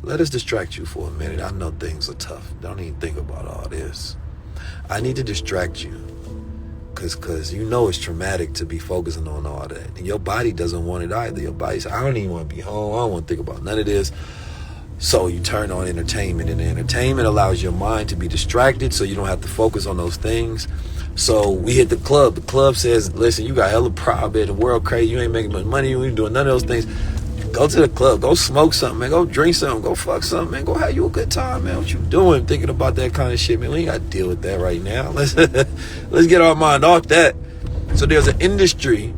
let us distract you for a minute. I know things are tough. Don't even think about all this. I need to distract you. Because you know it's traumatic to be focusing on all that. And your body doesn't want it either. Your body says, I don't even want to be home. I don't want to think about none of this. So you turn on entertainment. And the entertainment allows your mind to be distracted so you don't have to focus on those things. So we hit the club. The club says, listen, you got hella problem in the world crazy. You ain't making much money. You ain't doing none of those things. Go to the club. Go smoke something, man. Go drink something. Go fuck something, man. Go have you a good time, man. What you doing thinking about that kind of shit, man? We ain't got to deal with that right now. Let's get our mind off that. So there's an industry,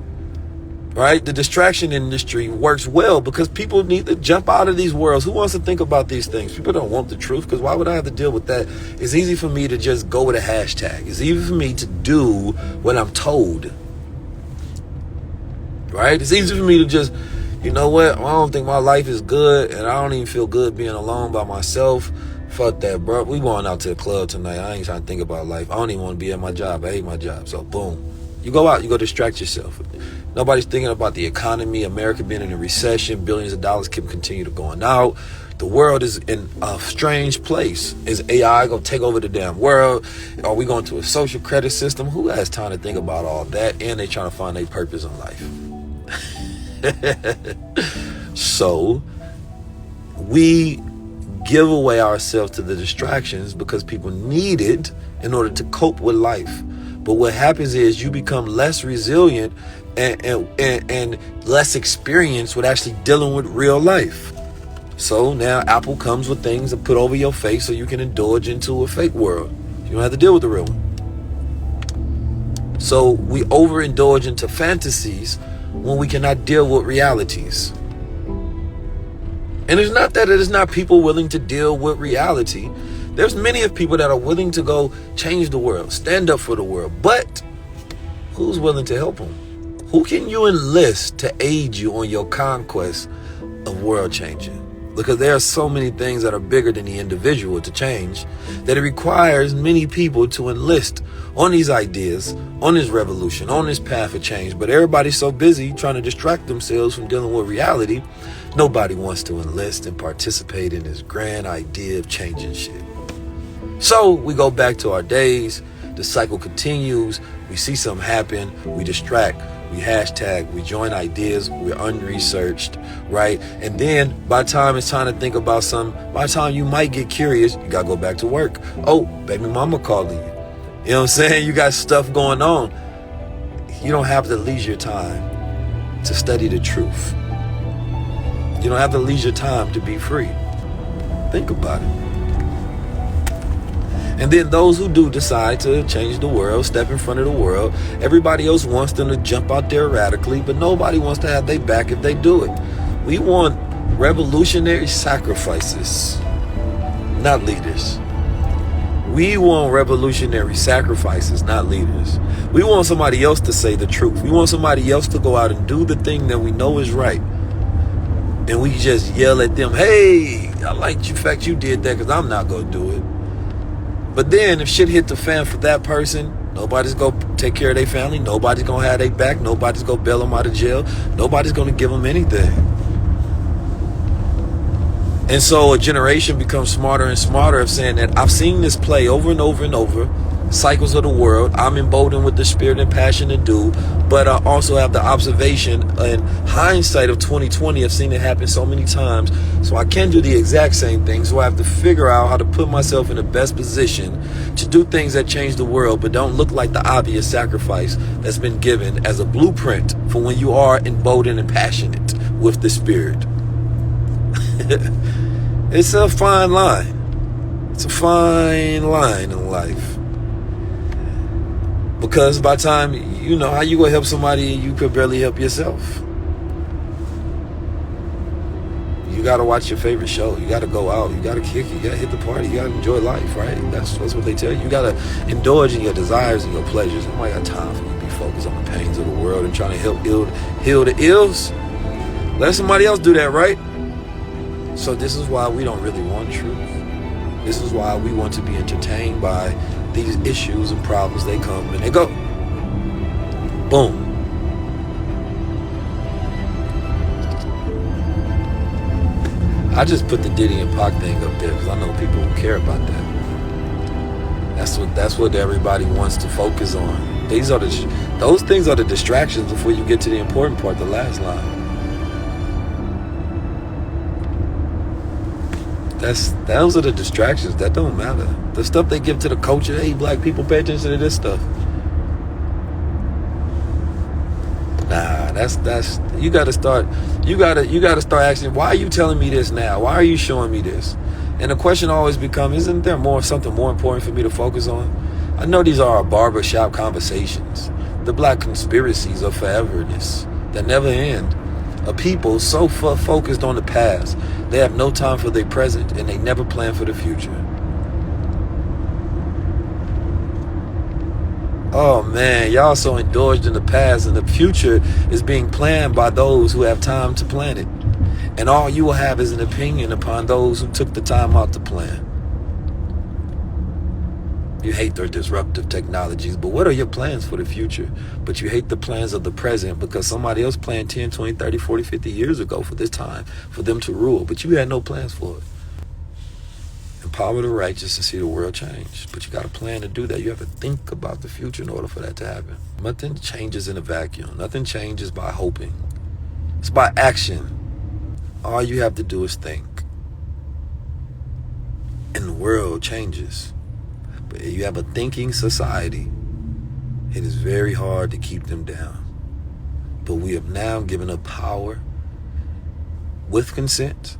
right? The distraction industry works well because people need to jump out of these worlds. Who wants to think about these things? People don't want the truth because why would I have to deal with that? It's easy for me to just go with a hashtag. It's easy for me to do what I'm told, right? It's easy for me to just, you know what? I don't think my life is good, and I don't even feel good being alone by myself. Fuck that, bro. We going out to the club tonight. I ain't trying to think about life. I don't even want to be at my job. I hate my job. So, boom. You go out. You go distract yourself. Nobody's thinking about the economy. America being in a recession. Billions of dollars can continue to going out. The world is in a strange place. Is AI going to take over the damn world? Are we going to a social credit system? Who has time to think about all that? And they trying to find their purpose in life. So we give away ourselves to the distractions because people need it in order to cope with life. But what happens is you become less resilient and less experienced with actually dealing with real life. So now Apple comes with things to put over your face so you can indulge into a fake world. You don't have to deal with the real one. So we overindulge into fantasies when we cannot deal with realities. And it's not that it is not people willing to deal with reality. There's many of people that are willing to go change the world, stand up for the world. But who's willing to help them? Who can you enlist to aid you on your conquest of world changing? Because there are so many things that are bigger than the individual to change that it requires many people to enlist on these ideas, on this revolution, on this path of change. But everybody's so busy trying to distract themselves from dealing with reality, nobody wants to enlist and participate in this grand idea of changing shit. So we go back to our days, the cycle continues, we see something happen, we distract, we hashtag, we join ideas, we're unresearched, right? And then by the time it's time to think about something, by the time you might get curious, you gotta go back to work. Oh, baby mama calling you. You know what I'm saying? You got stuff going on. You don't have the leisure time to study the truth. You don't have the leisure time to be free. Think about it. And then those who do decide to change the world, step in front of the world, everybody else wants them to jump out there radically, but nobody wants to have their back if they do it. We want revolutionary sacrifices, not leaders. We want revolutionary sacrifices, not leaders. We want somebody else to say the truth. We want somebody else to go out and do the thing that we know is right. And we just yell at them, hey, I like the fact you did that because I'm not going to do it. But then if shit hit the fan for that person, nobody's going to take care of their family. Nobody's going to have their back. Nobody's going to bail them out of jail. Nobody's going to give them anything. And so a generation becomes smarter and smarter of saying that I've seen this play over and over and over. Cycles of the world. I'm emboldened with the spirit and passion to do, but I also have the observation and hindsight of 2020. I've seen it happen so many times, so I can do the exact same thing. So I have to figure out how to put myself in the best position to do things that change the world, but don't look like the obvious sacrifice that's been given as a blueprint for when you are emboldened and passionate with the spirit. It's a fine line. It's a fine line in life. Because by the time, you know, how you gonna help somebody you could barely help yourself? You gotta watch your favorite show. You gotta go out. You gotta kick. You gotta hit the party. You gotta enjoy life, right? That's what they tell you. You gotta indulge in your desires and your pleasures. Nobody got time for you to be focused on the pains of the world and trying to help heal the ills. Let somebody else do that, right? So this is why we don't really want truth. This is why we want to be entertained by these issues and problems. They come and they go. Boom. I just put the Diddy and Pac thing up there because I know people who care about that. That's what everybody wants to focus on. Those things are the distractions before you get to the important part, the last line. Those are the distractions. That don't matter. The stuff they give to the culture, hey, black people, pay attention to this stuff. Nah, that's you gotta start asking, why are you telling me this now? Why are you showing me this? And the question always becomes, isn't there something more important for me to focus on? I know these are our barbershop conversations, the black conspiracies of foreverness that never end. A people so focused on the past, they have no time for their present, and they never plan for the future. Oh man, y'all so indulged in the past, and the future is being planned by those who have time to plan it. And all you will have is an opinion upon those who took the time out to plan. You hate their disruptive technologies, but what are your plans for the future? But you hate the plans of the present because somebody else planned 10, 20, 30, 40, 50 years ago for this time, for them to rule, but you had no plans for it. Empower the righteous to see the world change. But you got a plan to do that. You have to think about the future in order for that to happen. Nothing changes in a vacuum. Nothing changes by hoping. It's by action. All you have to do is think. And the world changes. But if you have a thinking society, it is very hard to keep them down. But we have now given up power with consent,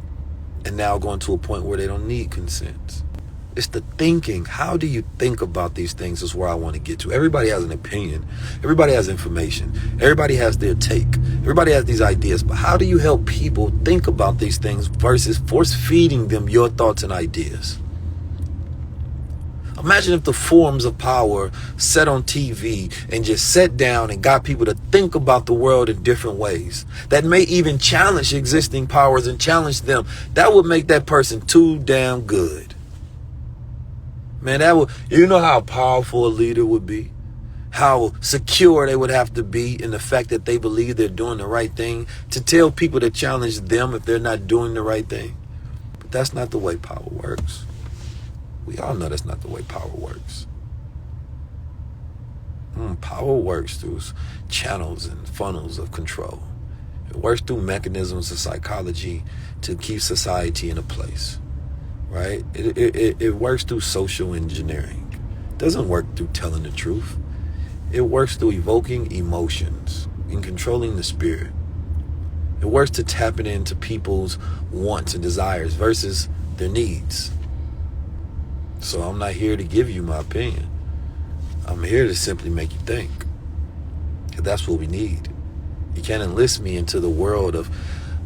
and now going to a point where they don't need consent. It's the thinking. How do you think about these things is where I want to get to. Everybody has an opinion. Everybody has information. Everybody has their take. Everybody has these ideas. But how do you help people think about these things versus force feeding them your thoughts and ideas? Imagine if the forms of power set on TV and just sat down and got people to think about the world in different ways that may even challenge existing powers and challenge them. That would make that person too damn good. Man, you know how powerful a leader would be? How secure they would have to be in the fact that they believe they're doing the right thing, to tell people to challenge them if they're not doing the right thing. But that's not the way power works. We all know that's not the way power works. Power works through channels and funnels of control. It works through mechanisms of psychology to keep society in a place, right? It works through social engineering. It doesn't work through telling the truth. It works through evoking emotions and controlling the spirit. It works to tapping into people's wants and desires versus their needs. So I'm not here to give you my opinion. I'm here to simply make you think. Because that's what we need. You can't enlist me into the world of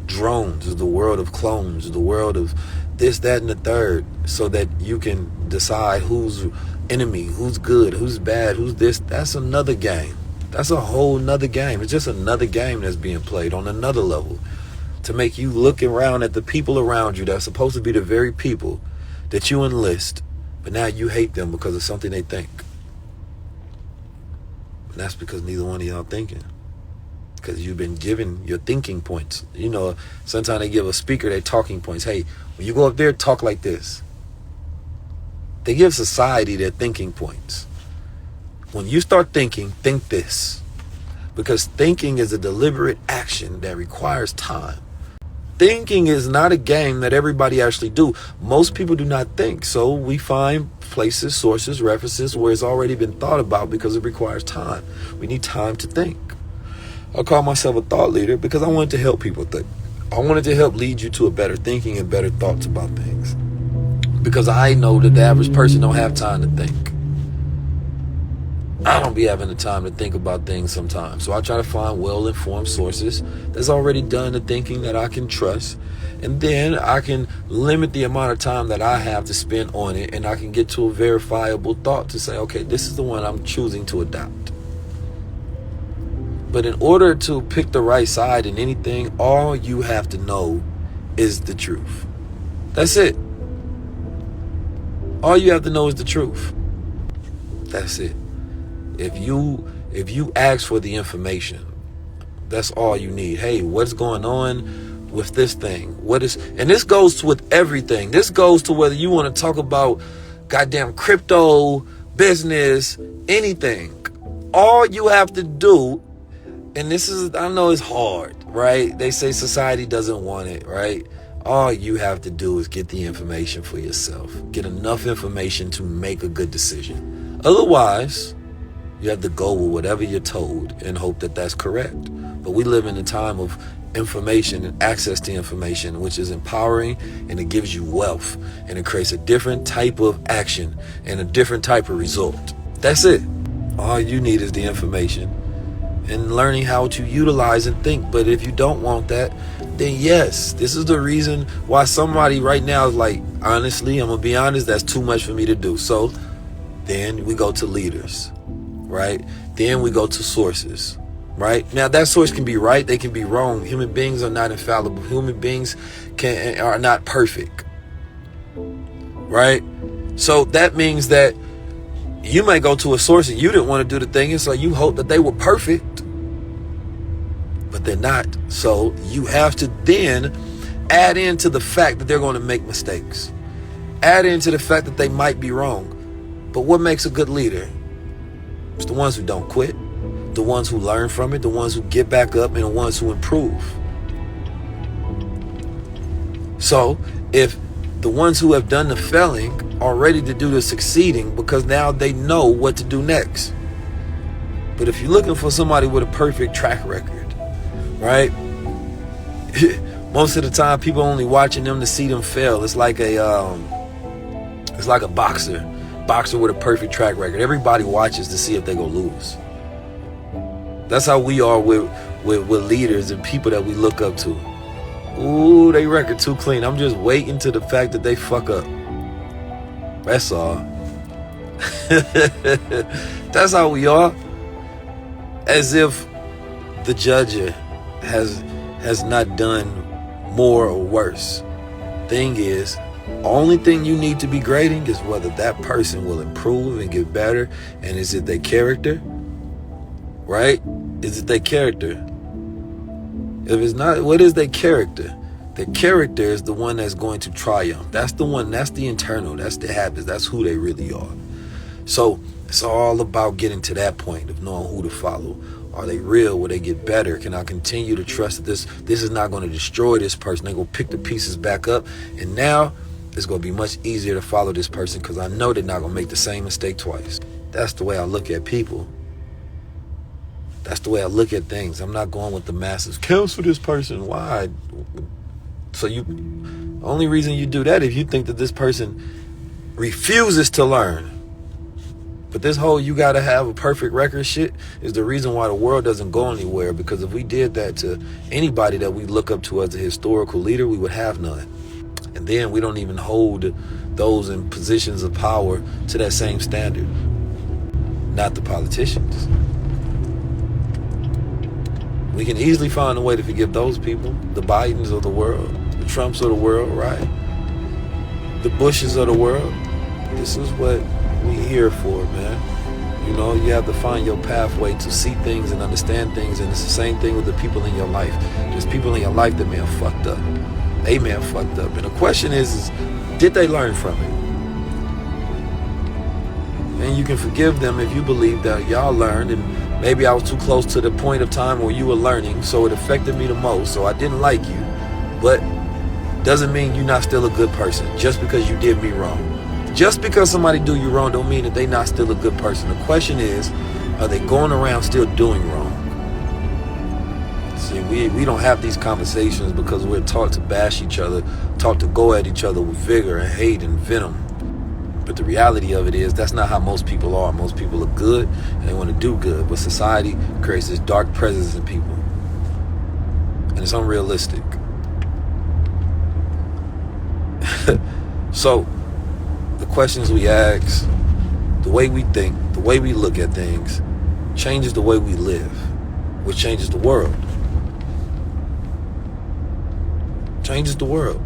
drones, the world of clones, the world of this, that, and the third, so that you can decide who's enemy, who's good, who's bad, who's this. That's another game. That's a whole nother game. It's just another game that's being played on another level to make you look around at the people around you that's supposed to be the very people that you enlist. But now you hate them because of something they think. And that's because neither one of y'all thinking. Because you've been given your thinking points. You know, sometimes they give a speaker their talking points. Hey, when you go up there, talk like this. They give society their thinking points. When you start thinking, think this. Because thinking is a deliberate action that requires time. Thinking is not a game that everybody actually do. Most people do not think. So we find places, sources, references where it's already been thought about because it requires time. We need time to think. I call myself a thought leader because I wanted to help people think. I wanted to help lead you to a better thinking and better thoughts about things. Because I know that the average person don't have time to think. I don't be having the time to think about things sometimes. So I try to find well-informed sources that's already done the thinking that I can trust. And then I can limit the amount of time that I have to spend on it. And I can get to a verifiable thought to say, okay, this is the one I'm choosing to adopt. But in order to pick the right side in anything, all you have to know is the truth. That's it. All you have to know is the truth. That's it. If you ask for the information, that's all you need. Hey, what's going on? with this thing? And this goes with everything. This goes to whether you want to talk about goddamn crypto, business, anything. All you have to do, and this is, I know it's hard, right? They say society doesn't want it, right? All you have to do is get the information for yourself. Get enough information to make a good decision. Otherwise, you have to go with whatever you're told and hope that that's correct. But we live in a time of information and access to information, which is empowering, and it gives you wealth, and it creates a different type of action and a different type of result. That's it. All you need is the information and learning how to utilize and think. But if you don't want that, then yes, this is the reason why somebody right now is like, honestly, I'm gonna be honest, that's too much for me to do. So then we go to leaders, right? Then we go to sources, right? Now that source can be right, they can be wrong. Human beings are not infallible. Human beings are not perfect, right? So that means that you might go to a source and you didn't want to do the thing, and so you hope that they were perfect, but they're not. So you have to then add into the fact that they're going to make mistakes. Add into the fact that they might be wrong. But what makes a good leader? It's the ones who don't quit, the ones who learn from it, the ones who get back up, and the ones who improve. So if the ones who have done the failing are ready to do the succeeding, because now they know what to do next. But if you're looking for somebody with a perfect track record, right? Most of the time, people only watching them to see them fail. It's like a boxer with a perfect track record. Everybody watches to see if they gonna lose. That's how we are with leaders and people that we look up to. Ooh, they record too clean. I'm just waiting to the fact that they fuck up. That's all. That's how we are. As if the judge has not done more or worse. Thing is, only thing you need to be grading is whether that person will improve and get better, and is it their character, right? Is it their character? If it's not, what is their character? Their character is the one that's going to triumph. That's the one, that's the internal, that's the habits, that's who they really are. So it's all about getting to that point of knowing who to follow. Are they real? Will they get better? Can I continue to trust that this is not going to destroy this person? They're going to pick the pieces back up, and now it's going to be much easier to follow this person because I know they're not going to make the same mistake twice. That's the way I look at people. That's the way I look at things. I'm not going with the masses. Cancel this person. Why? So only reason you do that if you think that this person refuses to learn. But this whole you gotta have a perfect record shit is the reason why the world doesn't go anywhere. Because if we did that to anybody that we look up to as a historical leader, we would have none. And then we don't even hold those in positions of power to that same standard. Not the politicians. We can easily find a way to forgive those people. The Bidens of the world, the Trumps of the world, right? The Bushes of the world. This is what we here for, man. You know, you have to find your pathway to see things and understand things, and it's the same thing with the people in your life. There's people in your life that may have fucked up. They may have fucked up. And the question is did they learn from it? And you can forgive them if you believe that y'all learned, and maybe I was too close to the point of time where you were learning, so it affected me the most, so I didn't like you. But doesn't mean you're not still a good person just because you did me wrong. Just because somebody do you wrong don't mean that they not still a good person. The question is, are they going around still doing wrong? See, we don't have these conversations because we're taught to bash each other, taught to go at each other with vigor and hate and venom. But the reality of it is that's not how most people are. Most people are good and they want to do good. But society creates this dark presence in people. And it's unrealistic. So, the questions we ask, the way we think, the way we look at things, changes the way we live, which changes the world. Changes the world.